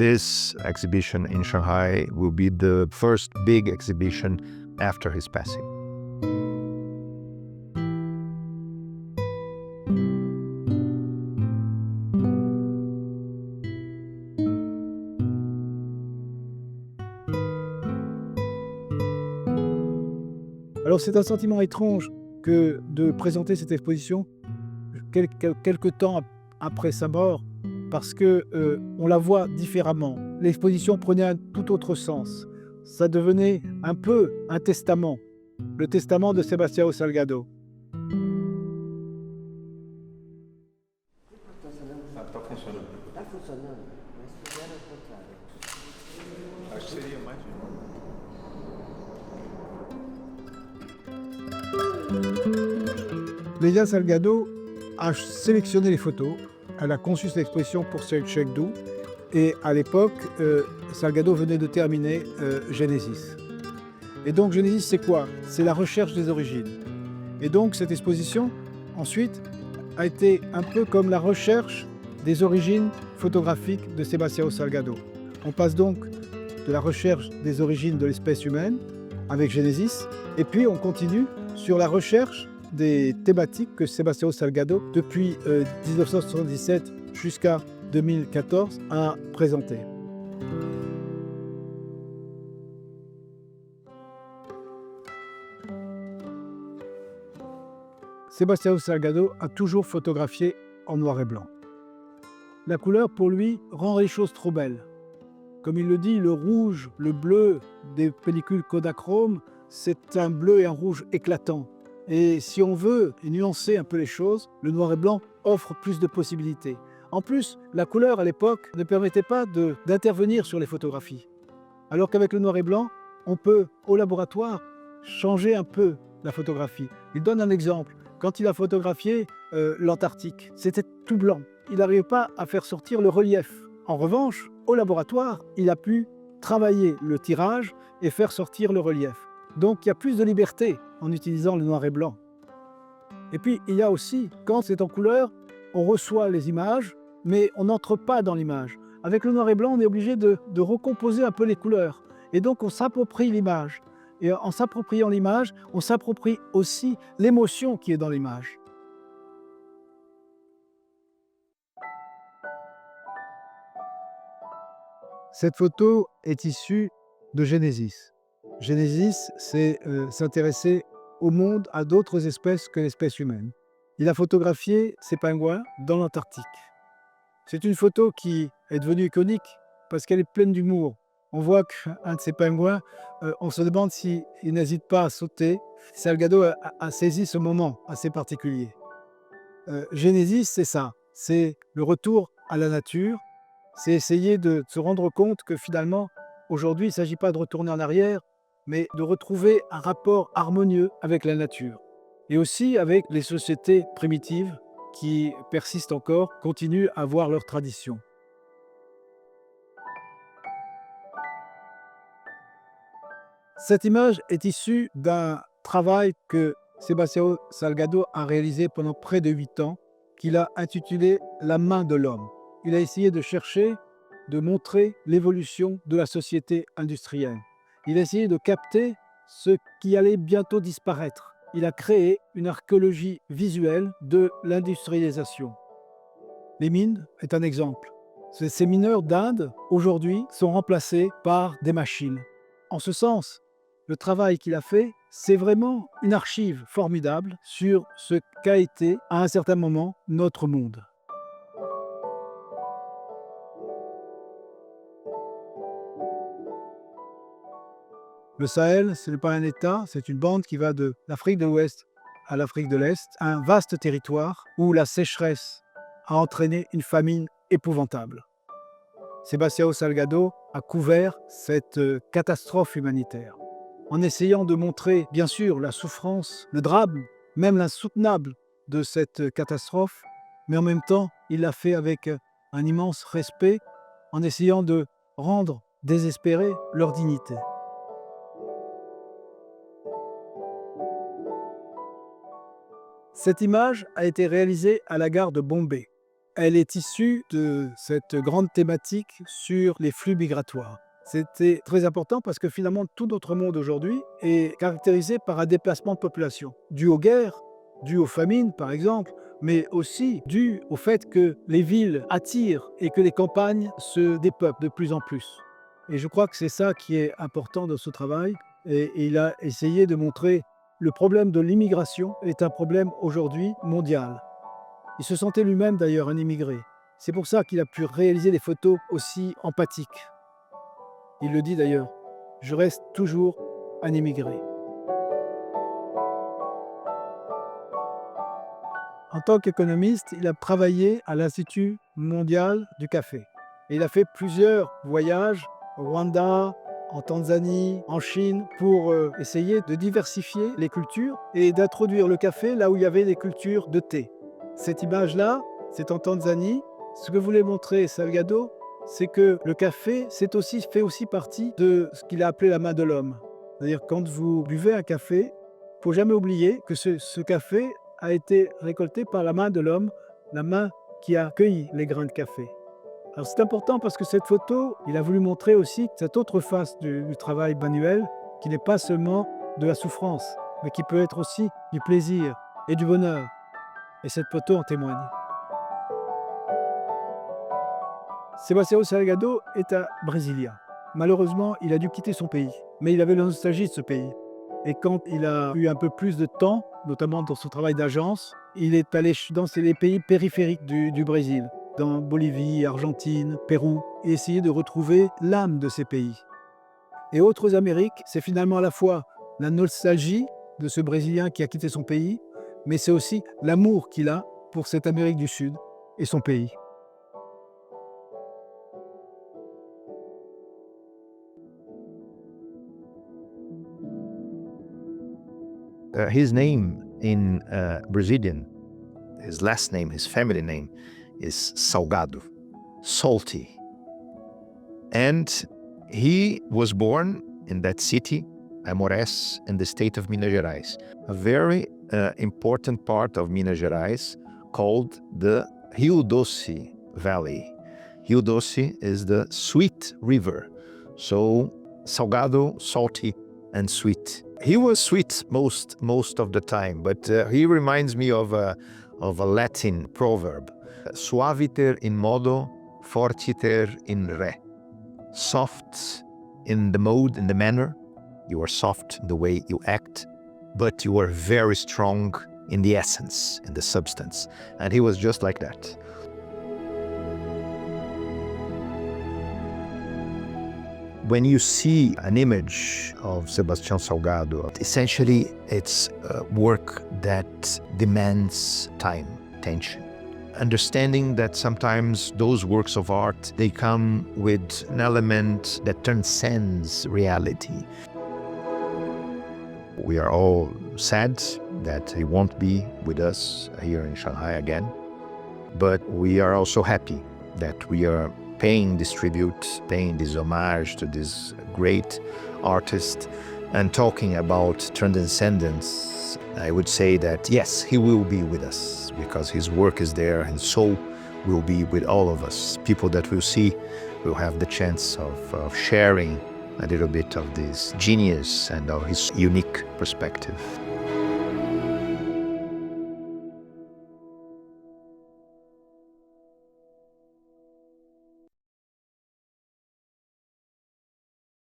This exhibition in Shanghai will be the first big exhibition after his passing. Alors c'est un sentiment étrange que de présenter cette exposition quelque temps après sa mort, parce que on la voit différemment. L'exposition prenait un tout autre sens. Ça devenait un peu un testament, le testament de Sebastião Salgado. Tá funcionando. Está funcionando, mas fizeram ao contrário. Acho que seria mais. Leia Salgado a sélectionné les photos, elle a conçu cette exposition pour Chengdu, et à l'époque, Salgado venait de terminer Genesis. Et donc Genesis, c'est quoi? C'est la recherche des origines. Et donc cette exposition, ensuite, a été un peu comme la recherche des origines photographiques de Sebastião Salgado. On passe donc de la recherche des origines de l'espèce humaine avec Genesis, et puis on continue sur la recherche des thématiques que Sebastião Salgado, depuis 1977 jusqu'à 2014, a présentées. Sebastião Salgado a toujours photographié en noir et blanc. La couleur, pour lui, rend les choses trop belles. Comme il le dit, le rouge, le bleu des pellicules Kodachrome, c'est un bleu et un rouge éclatants. Et si on veut nuancer un peu les choses, le noir et blanc offre plus de possibilités. En plus, la couleur à l'époque ne permettait pas d'intervenir sur les photographies. Alors qu'avec le noir et blanc, on peut, au laboratoire, changer un peu la photographie. Il donne un exemple. Quand il a photographié l'Antarctique, c'était tout blanc. Il n'arrivait pas à faire sortir le relief. En revanche, au laboratoire, il a pu travailler le tirage et faire sortir le relief. Donc il y a plus de liberté en utilisant le noir et blanc. Et puis il y a aussi, quand c'est en couleur, on reçoit les images, mais on n'entre pas dans l'image. Avec le noir et blanc, on est obligé de recomposer un peu les couleurs. Et donc on s'approprie l'image. Et en s'appropriant l'image, on s'approprie aussi l'émotion qui est dans l'image. Cette photo est issue de Genesis. Genesis, c'est s'intéresser au monde, à d'autres espèces que l'espèce humaine. Il a photographié ces pingouins dans l'Antarctique. C'est une photo qui est devenue iconique parce qu'elle est pleine d'humour. On voit qu'un de ces pingouins, on se demande s'il n'hésite pas à sauter. Salgado a saisi ce moment assez particulier. Genesis, c'est ça, c'est le retour à la nature, c'est essayer de se rendre compte que finalement, aujourd'hui, il ne s'agit pas de retourner en arrière, mais de retrouver un rapport harmonieux avec la nature. Et aussi avec les sociétés primitives qui persistent encore, continuent à avoir leurs traditions. Cette image est issue d'un travail que Sebastião Salgado a réalisé pendant près de 8 ans, qu'il a intitulé « La main de l'homme ». Il a essayé de chercher, de montrer l'évolution de la société industrielle. Il a essayé de capter ce qui allait bientôt disparaître. Il a créé une archéologie visuelle de l'industrialisation. Les mines est un exemple. Ces mineurs d'Inde, aujourd'hui, sont remplacés par des machines. En ce sens, le travail qu'il a fait, c'est vraiment une archive formidable sur ce qu'a été, à un certain moment, notre monde. Le Sahel, ce n'est pas un État, c'est une bande qui va de l'Afrique de l'Ouest à l'Afrique de l'Est, un vaste territoire où la sécheresse a entraîné une famine épouvantable. Sebastião Salgado a couvert cette catastrophe humanitaire, en essayant de montrer, bien sûr, la souffrance, le drame, même l'insoutenable de cette catastrophe, mais en même temps, il l'a fait avec un immense respect, en essayant de rendre désespérés leur dignité. Cette image a été réalisée à la gare de Bombay. Elle est issue de cette grande thématique sur les flux migratoires. C'était très important parce que finalement, tout notre monde aujourd'hui est caractérisé par un déplacement de population, dû aux guerres, dû aux famines par exemple, mais aussi dû au fait que les villes attirent et que les campagnes se dépeuplent de plus en plus. Et je crois que c'est ça qui est important dans ce travail. Et il a essayé de montrer le problème de l'immigration est un problème aujourd'hui mondial. Il se sentait lui-même d'ailleurs un immigré. C'est pour ça qu'il a pu réaliser des photos aussi empathiques. Il le dit d'ailleurs, je reste toujours un immigré. En tant qu'économiste, il a travaillé à l'Institut mondial du café. Et il a fait plusieurs voyages au Rwanda, en Tanzanie, en Chine, pour essayer de diversifier les cultures et d'introduire le café là où il y avait des cultures de thé. Cette image-là, c'est en Tanzanie. Ce que voulait montrer Salgado, c'est que le café fait aussi partie de ce qu'il a appelé la main de l'homme. C'est-à-dire quand vous buvez un café, il ne faut jamais oublier que ce café a été récolté par la main de l'homme, la main qui a cueilli les grains de café. Alors c'est important parce que cette photo, il a voulu montrer aussi cette autre face du travail manuel, qui n'est pas seulement de la souffrance, mais qui peut être aussi du plaisir et du bonheur. Et cette photo en témoigne. Sebastião Salgado est un Brésilien. Malheureusement, il a dû quitter son pays, mais il avait la nostalgie de ce pays. Et quand il a eu un peu plus de temps, notamment dans son travail d'agence, il est allé dans les pays périphériques du Brésil, dans Bolivie, Argentine, Pérou, et essayer de retrouver l'âme de ces pays. Et autres Amériques, c'est finalement à la fois la nostalgie de ce Brésilien qui a quitté son pays, mais c'est aussi l'amour qu'il a pour cette Amérique du Sud et son pays. His name in Brazilian, his last name, his family name, is Salgado, salty. And he was born in that city, Amores, in the state of Minas Gerais, a very important part of Minas Gerais called the Rio Doce Valley. Rio Doce is the sweet river. So Salgado, salty and sweet. He was sweet most of the time, but he reminds me of a Latin proverb: suaviter in modo, fortiter in re. Soft in the mode, in the manner. You are soft in the way you act, but you are very strong in the essence, in the substance. And he was just like that. When you see an image of Sebastião Salgado, essentially it's work that demands time, attention. Understanding that sometimes those works of art, they come with an element that transcends reality. We are all sad that he won't be with us here in Shanghai again, but we are also happy that we are paying this tribute, paying this homage to this great artist, and talking about transcendence. I would say that yes, he will be with us because his work is there, and so will be with all of us. People that will see will have the chance of sharing a little bit of this genius and of his unique perspective.